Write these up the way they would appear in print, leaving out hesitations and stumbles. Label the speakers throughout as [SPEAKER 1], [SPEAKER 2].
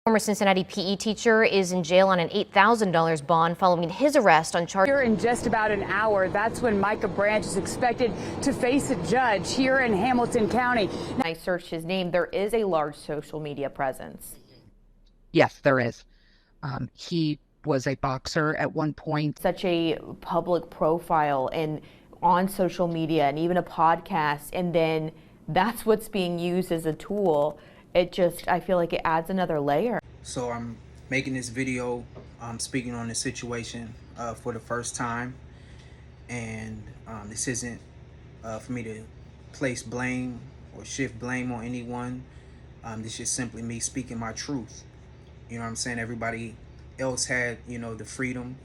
[SPEAKER 1] Former Cincinnati PE teacher is in jail on an $8,000 bond following his arrest on charges.
[SPEAKER 2] Here in just about an hour, that's when Micah Branch is expected to face a judge here in Hamilton County.
[SPEAKER 3] I searched his name. There is a large social media presence.
[SPEAKER 4] Yes, there is. He was a boxer at one point.
[SPEAKER 3] Such a public profile and on social media and even a podcast, and then that's what's being used as a tool. I feel like it adds another layer.
[SPEAKER 5] So I'm making this video, speaking on the situation for the first time. And this isn't for me to place blame or shift blame on anyone. This is simply me speaking my truth. You know what I'm saying? Everybody else had, the freedom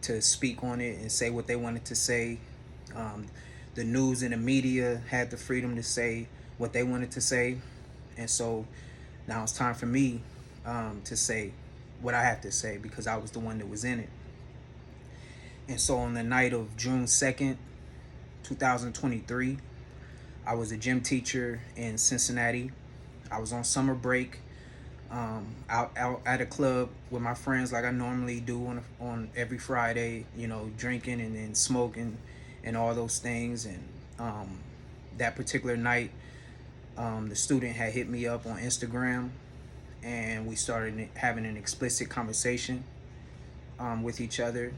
[SPEAKER 5] to speak on it and say what they wanted to say. The news and the media had the freedom to say what they wanted to say. And so now it's time for me to say what I have to say, because I was the one that was in it. And so on the night of June 2nd, 2023, I was a gym teacher in Cincinnati. I was on summer break, out at a club with my friends like I normally do on every Friday, drinking and smoking and all those things. And that particular night, the student had hit me up on Instagram, and we started having an explicit conversation with each other.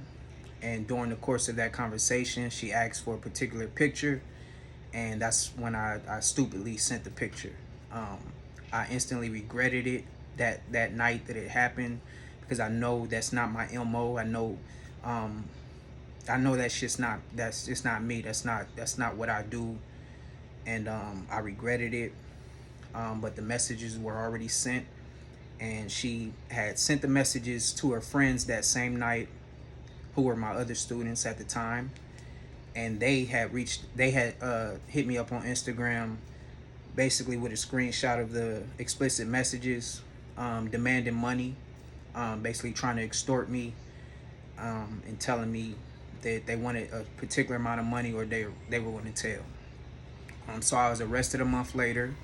[SPEAKER 5] And during the course of that conversation, she asked for a particular picture, and that's when I stupidly sent the picture. I instantly regretted it that night that it happened, because I know that's not my MO. I know that's just not me. That's not what I do. And I regretted it, but the messages were already sent, and she had sent the messages to her friends that same night, who were my other students at the time, and they had hit me up on Instagram, basically with a screenshot of the explicit messages, demanding money, basically trying to extort me, and telling me that they wanted a particular amount of money or they were going to tell. So I was arrested a month later,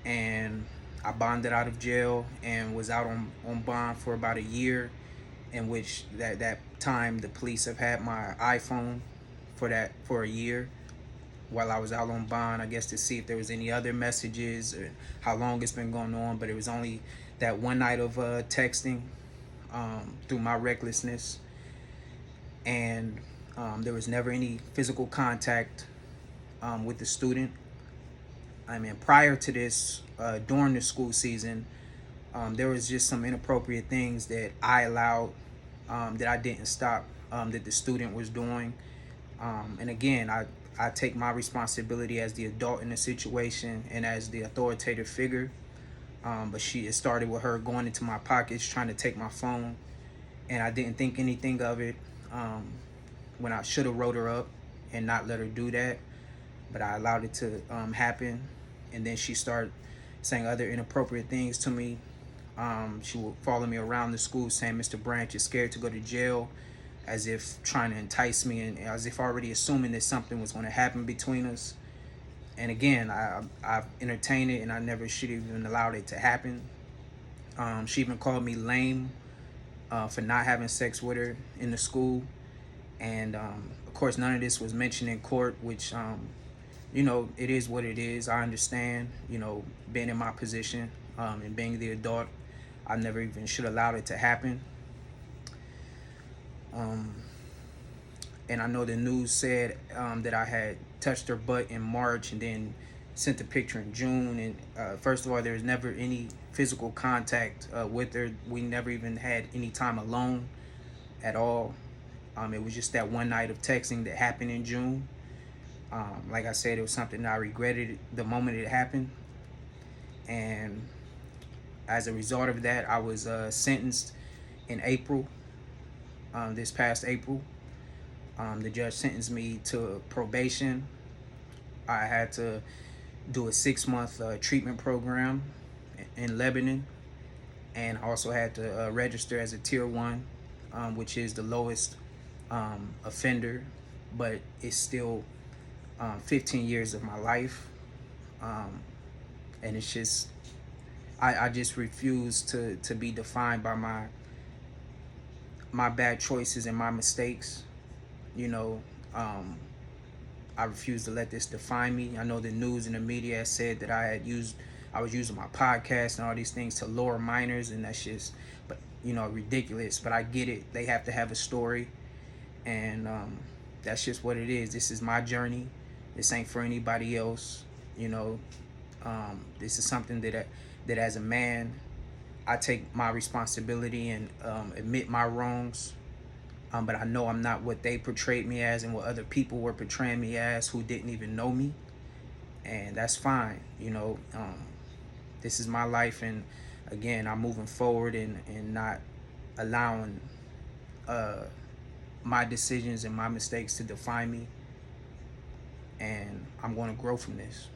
[SPEAKER 5] and I bonded out of jail and was out on bond for about a year, in which that time the police have had my iPhone for a year while I was out on bond, I guess, to see if there was any other messages or how long it's been going on. But it was only that one night of texting through my recklessness, and there was never any physical contact with the student. I mean, prior to this, during the school season, there was just some inappropriate things that I allowed, that I didn't stop, that the student was doing. And again, I take my responsibility as the adult in the situation and as the authoritative figure. But it started with her going into my pockets, trying to take my phone, and I didn't think anything of it, when I should have wrote her up and not let her do that. But I allowed it to happen, and then she started saying other inappropriate things to me. She would follow me around the school saying, "Mr. Branch is scared to go to jail," as if trying to entice me, and as if already assuming that something was going to happen between us. And again, I've entertained it, and I never should have even allowed it to happen. She even called me lame for not having sex with her in the school. And of course, none of this was mentioned in court, which it is what it is. I understand, being in my position, and being the adult, I never even should have allowed it to happen. And I know the news said that I had touched her butt in March and then sent the picture in June. And first of all, there was never any physical contact with her. We never even had any time alone at all. It was just that one night of texting that happened in June. Like I said, it was something that I regretted the moment it happened. And as a result of that, I was sentenced in April, this past April. The judge sentenced me to probation. I had to do a 6-month treatment program in Lebanon, and I also had to register as a Tier 1, which is the lowest offender, but it's still 15 years of my life. And it's just, I just refuse to be defined by my bad choices and my mistakes. You know, I refuse to let this define me. I know the news and the media has said that I was using my podcast and all these things to lure minors, and that's just, but ridiculous. But I get it. They have to have a story, and that's just what it is. This is my journey. This ain't for anybody else. This is something that as a man, I take my responsibility and admit my wrongs. But I know I'm not what they portrayed me as and what other people were portraying me as who didn't even know me. And that's fine. This is my life. And again, I'm moving forward and not allowing my decisions and my mistakes to define me. And I'm going to grow from this.